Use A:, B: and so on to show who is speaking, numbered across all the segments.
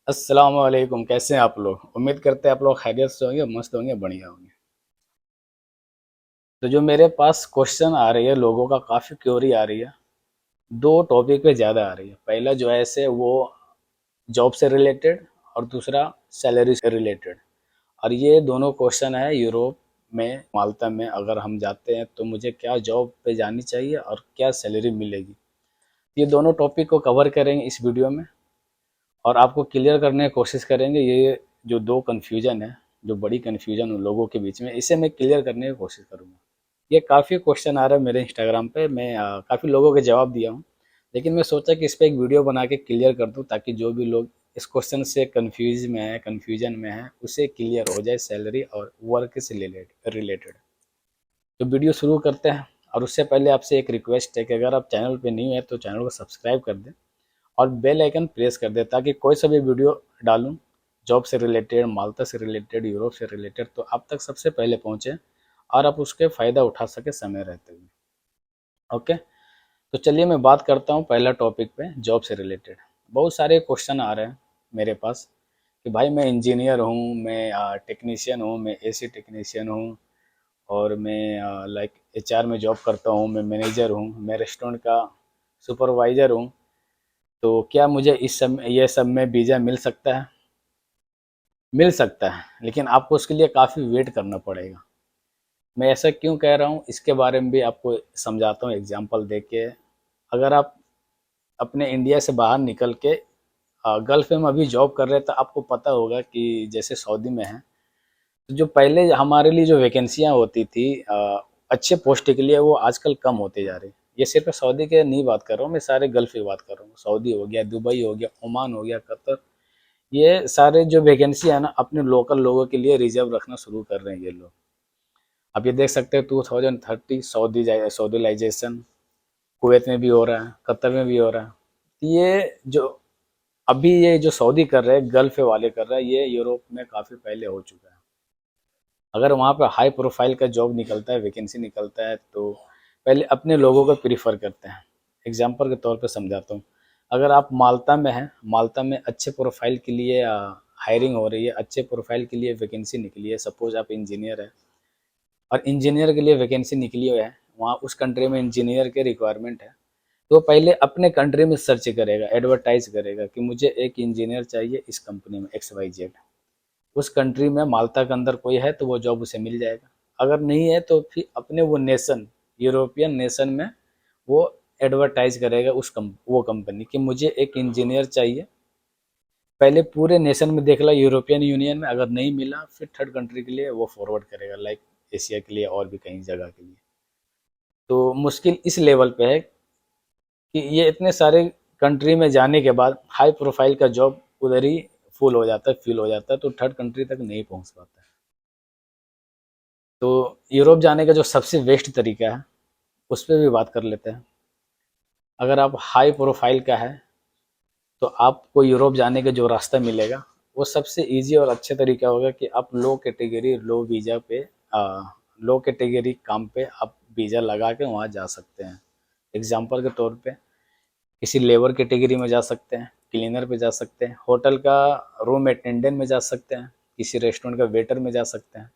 A: अस्सलाम वालेकुम। कैसे हैं आप लोग? उम्मीद करते हैं आप लोग खैरियत से होंगे, मस्त होंगे, बढ़िया होंगे। तो जो मेरे पास क्वेश्चन आ रही है, लोगों का काफ़ी क्वेरी आ रही है। दो टॉपिक पे ज़्यादा आ रही है। पहला जो है से वो जॉब से रिलेटेड और दूसरा सैलरी से रिलेटेड। और ये दोनों क्वेश्चन है यूरोप में, माल्टा में अगर हम जाते हैं तो मुझे क्या जॉब पे जानी चाहिए और क्या सैलरी मिलेगी। ये दोनों टॉपिक को कवर करेंगे इस वीडियो में और आपको क्लियर करने की कोशिश करेंगे। ये जो दो कन्फ्यूजन है, जो बड़ी कन्फ्यूजन उन लोगों के बीच में, इसे मैं क्लियर करने की कोशिश करूँगा। ये काफ़ी क्वेश्चन आ रहा है मेरे इंस्टाग्राम पे, मैं काफ़ी लोगों के जवाब दिया हूँ, लेकिन मैं सोचा कि इस पर एक वीडियो बना के क्लियर कर दूँ ताकि जो भी लोग इस क्वेश्चन से कन्फ्यूजन में है उसे क्लियर हो जाए सैलरी और वर्क से रिलेटेड। तो वीडियो शुरू करते हैं। और उससे पहले आपसे एक रिक्वेस्ट है कि अगर आप चैनल पे न्यू है तो चैनल को सब्सक्राइब कर दें और बेल आइकन प्रेस कर दे ताकि कोई सा भी वीडियो डालूं जॉब से रिलेटेड, माल्टा से रिलेटेड, यूरोप से रिलेटेड, तो आप तक सबसे पहले पहुंचे और आप उसके फ़ायदा उठा सके समय रहते हुए। ओके, तो चलिए मैं बात करता हूं पहला टॉपिक पे, जॉब से रिलेटेड। बहुत सारे क्वेश्चन आ रहे हैं मेरे पास कि भाई मैं इंजीनियर हूँ, मैं टेक्नीशियन हूँ, मैं एसी टेक्नीशियन हूँ और मैं लाइक एचआर में जॉब करता हूँ, मैं मैनेजर हूँ, मैं रेस्टोरेंट का सुपरवाइज़र हूँ। तो क्या मुझे इस सब ये सब में वीज़ा मिल सकता है? मिल सकता है, लेकिन आपको उसके लिए काफ़ी वेट करना पड़ेगा। मैं ऐसा क्यों कह रहा हूँ इसके बारे में भी आपको समझाता हूँ एग्जांपल दे के। अगर आप अपने इंडिया से बाहर निकल के गल्फ में अभी जॉब कर रहे हैं तो आपको पता होगा कि जैसे सऊदी में है, तो जो पहले हमारे लिए जो वैकेंसियाँ होती थी अच्छे पोस्ट के लिए, वो आजकल कम होते जा रही। ये सिर्फ सऊदी के नहीं बात कर रहा हूँ, मैं सारे गल्फ की बात कर रहा हूँ। सऊदी हो गया, दुबई हो गया, ओमान हो गया, कतर, ये सारे जो वैकेंसी है ना अपने लोकल लोगों के लिए रिजर्व रखना शुरू कर रहे हैं ये लोग। अब ये देख सकते हैं 2030 सऊदीलाइजेशन कुवैत में भी हो रहा है, कतर में भी हो रहा है। ये जो अभी ये जो सऊदी कर रहे हैं, गल्फ वाले कर रहे हैं, ये यूरोप में काफ़ी पहले हो चुका है। अगर वहाँ पे हाई प्रोफाइल का जॉब निकलता है, वैकेंसी निकलता है, तो पहले अपने लोगों को प्रीफर करते हैं। एग्जाम्पल के तौर पे समझाता हूँ। अगर आप माल्टा में हैं, माल्टा में अच्छे प्रोफाइल के लिए हायरिंग हो रही है, अच्छे प्रोफाइल के लिए वैकेंसी निकली है, सपोज आप इंजीनियर है और इंजीनियर के लिए वैकेंसी निकली हुई है, वहाँ उस कंट्री में इंजीनियर के रिक्वायरमेंट है, तो पहले अपने कंट्री में सर्च करेगा, एडवर्टाइज करेगा कि मुझे एक इंजीनियर चाहिए इस कंपनी में XYZ। उस कंट्री में माल्टा के अंदर कोई है तो वो जॉब उसे मिल जाएगा। अगर नहीं है तो फिर अपने वो नेशन, यूरोपियन नेशन में वो एडवर्टाइज करेगा वो कंपनी कि मुझे एक इंजीनियर चाहिए। पहले पूरे नेशन में देख ला, यूरोपियन यूनियन में अगर नहीं मिला फिर थर्ड कंट्री के लिए वो फॉरवर्ड करेगा, लाइक एशिया के लिए और भी कई जगह के लिए। तो मुश्किल इस लेवल पे है कि ये इतने सारे कंट्री में जाने के बाद हाई प्रोफाइल का जॉब उधर ही फुल हो जाता है, फिल हो जाता है, तो थर्ड कंट्री तक नहीं पहुंच पाता है। तो यूरोप जाने का जो सबसे बेस्ट तरीका है उस पर भी बात कर लेते हैं। अगर आप हाई प्रोफाइल का है तो आपको यूरोप जाने का जो रास्ता मिलेगा वो सबसे इजी और अच्छे तरीका होगा कि आप लो कैटेगरी, लो वीज़ा पे, लो कैटेगरी काम पे आप वीज़ा लगा के वहाँ जा सकते हैं। एग्जाम्पल के तौर पे किसी लेबर कैटेगरी में जा सकते हैं, क्लीनर पे जा सकते हैं, होटल का रूम अटेंडेंट में जा सकते हैं, किसी रेस्टोरेंट का वेटर में जा सकते हैं।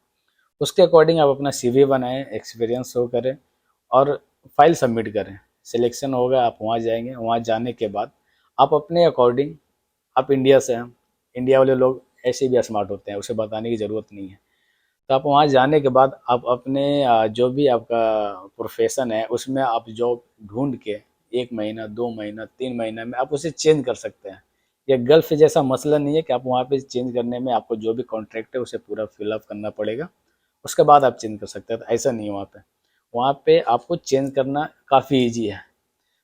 A: उसके अकॉर्डिंग आप अपना CV बनाएं, एक्सपीरियंस शो करें और फाइल सबमिट करें। सिलेक्शन होगा, आप वहाँ जाएंगे। वहाँ जाने के बाद आप अपने अकॉर्डिंग, आप इंडिया से हैं, इंडिया वाले लोग ऐसे भी स्मार्ट होते हैं, उसे बताने की ज़रूरत नहीं है। तो आप वहाँ जाने के बाद आप अपने जो भी आपका प्रोफेशन है उसमें आप जॉब ढूंढ के 1 महीना, 2 महीना, 3 महीना में आप उसे चेंज कर सकते हैं। ये गल्फ जैसा मसला नहीं है कि आप वहाँ पे चेंज करने में आपको जो भी कॉन्ट्रैक्ट है उसे पूरा फिलअप करना पड़ेगा, उसके बाद आप चेंज कर सकते हैं। तो ऐसा नहीं है वहाँ पे। वहाँ पे आपको चेंज करना काफ़ी ईजी है।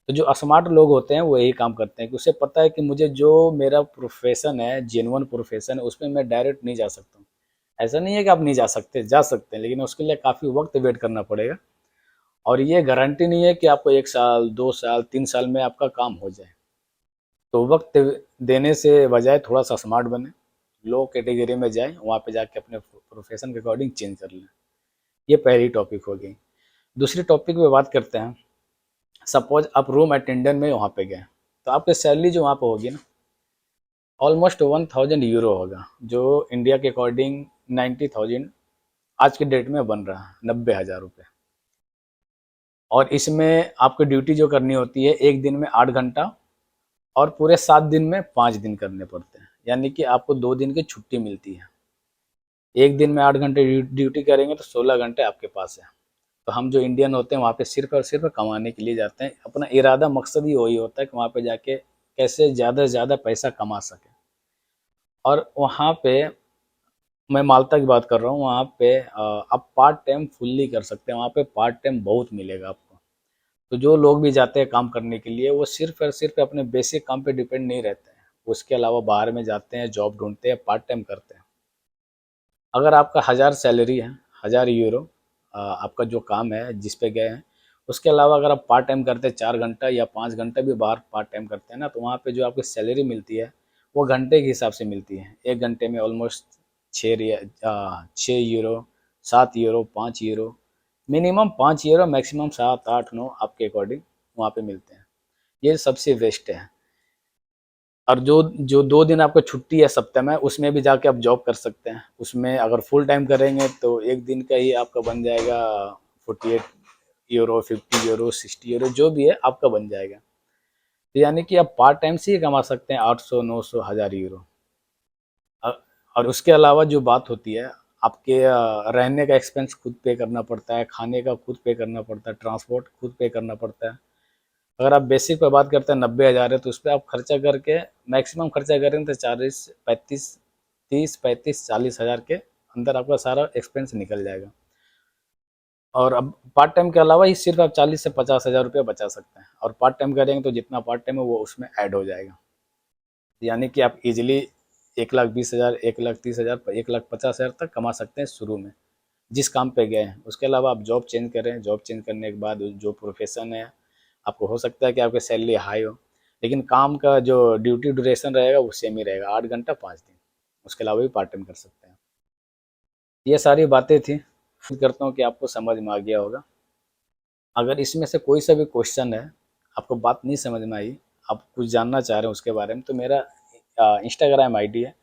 A: तो जो स्मार्ट लोग होते हैं वो यही काम करते हैं कि उसे पता है कि मुझे जो मेरा प्रोफेशन है, जेन्युइन प्रोफेशन है, उसमें मैं डायरेक्ट नहीं जा सकता हूँ। ऐसा नहीं है कि आप नहीं जा सकते, जा सकते हैं, लेकिन उसके लिए काफ़ी वक्त वेट करना पड़ेगा। और ये गारंटी नहीं है कि आपको 1 साल, 2 साल, 3 साल में आपका काम हो जाए। तो वक्त देने से बजाय थोड़ा सा स्मार्ट बने, लो कैटेगरी में जाएं, वहाँ पे जाके अपने प्रोफेशन के अकॉर्डिंग चेंज कर लें। ये पहली टॉपिक हो गई। दूसरी टॉपिक पे बात करते हैं। सपोज आप रूम अटेंडेंट में वहाँ पे गए, तो आपकी सैलरी जो वहाँ पे होगी ना, ऑलमोस्ट 1000 यूरो होगा, जो इंडिया के अकॉर्डिंग 90,000 आज के डेट में बन रहा है, 90,000 रुपये। और इसमें आपको ड्यूटी जो करनी होती है एक दिन में 8 घंटा, और पूरे 7 दिन में 5 दिन करने पड़ते हैं, यानी कि आपको 2 दिन की छुट्टी मिलती है। एक दिन में 8 घंटे ड्यूटी करेंगे तो 16 घंटे आपके पास है। तो हम जो इंडियन होते हैं वहाँ पे सिर्फ और सिर्फ कमाने के लिए जाते हैं, अपना इरादा मकसद ही वही होता है कि वहाँ पे जाके कैसे ज़्यादा से ज़्यादा पैसा कमा सके। और वहाँ पे मैं माल्टा की बात कर रहा हूँ, वहाँ पे आप पार्ट टाइम फुल्ली कर सकते हैं, वहाँ पे पार्ट टाइम बहुत मिलेगा आपको। तो जो लोग भी जाते हैं काम करने के लिए वो सिर्फ और सिर्फ अपने बेसिक काम पे डिपेंड नहीं रहते हैं, उसके अलावा बाहर में जाते हैं, जॉब ढूंढते हैं, पार्ट टाइम करते हैं। अगर आपका 1000 सैलरी है, 1000 यूरो आपका जो काम है जिस पे गए हैं, उसके अलावा अगर आप पार्ट टाइम करते हैं 4 घंटा या 5 घंटा भी बाहर पार्ट टाइम करते हैं ना, तो वहाँ पे जो आपकी सैलरी मिलती है वो घंटे के हिसाब से मिलती है। 1 घंटे में almost 6 euro, 7 euro, 5 euro, minimum 5 euro, maximum 7, 8, 9 आपके अकॉर्डिंग वहाँ पे मिलते हैं। ये सबसे बेस्ट है। और जो जो 2 दिन आपको छुट्टी है सप्ताह में, उसमें भी जाके आप जॉब कर सकते हैं। उसमें अगर फुल टाइम करेंगे तो एक दिन का ही आपका बन जाएगा 48 यूरो, 50 यूरो, 60 यूरो, जो भी है आपका बन जाएगा। तो यानी कि आप पार्ट टाइम से ही कमा सकते हैं 800, 900, 1000 यूरो। अ- और उसके अलावा जो बात होती है, आपके रहने का एक्सपेंस खुद पे करना पड़ता है, खाने का खुद पे करना पड़ता है, ट्रांसपोर्ट खुद पे करना पड़ता है। अगर आप बेसिक पे बात करते हैं 90,000 है, तो उस पर आप खर्चा करके मैक्सिमम खर्चा करें तो 40, 35, 30, 35, 40 हज़ार के अंदर आपका सारा एक्सपेंस निकल जाएगा। और अब पार्ट टाइम के अलावा ही सिर्फ आप 40 से 50 हज़ार रुपया बचा सकते हैं, और पार्ट टाइम करेंगे तो जितना पार्ट टाइम है वो उसमें ऐड हो जाएगा। यानी कि आप इजीली 1,20,000, 1,30,000, 1,50,000 तक कमा सकते हैं शुरू में, जिस काम पे गए हैं। उसके अलावा आप जॉब चेंज करें, जॉब चेंज करने के बाद जो प्रोफेशन है, आपको हो सकता है कि आपकी सैलरी हाई हो, लेकिन काम का जो ड्यूटी ड्यूरेशन रहेगा वो सेम ही रहेगा, 8 घंटा 5 दिन। उसके अलावा भी पार्ट टाइम कर सकते हैं। ये सारी बातें थी, उम्मीद करता हूँ कि आपको समझ में आ गया होगा। अगर इसमें से कोई सा भी क्वेश्चन है, आपको बात नहीं समझ में आई, आप कुछ जानना चाह रहे हैं उसके बारे में, तो मेरा इंस्टाग्राम आईडी है,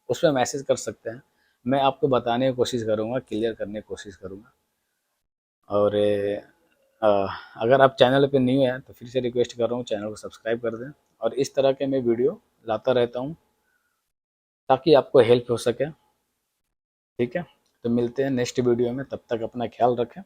A: उस पर मैसेज कर सकते हैं। मैं आपको बताने की कोशिश करूँगा, क्लियर करने की कोशिश करूँगा। और अ, अगर आप चैनल पे न्यू हैं तो फिर से रिक्वेस्ट कर रहा हूँ, चैनल को सब्सक्राइब कर दें। और इस तरह के मैं वीडियो लाता रहता हूँ ताकि आपको हेल्प हो सके। ठीक है, तो मिलते हैं नेक्स्ट वीडियो में, तब तक अपना ख्याल रखें।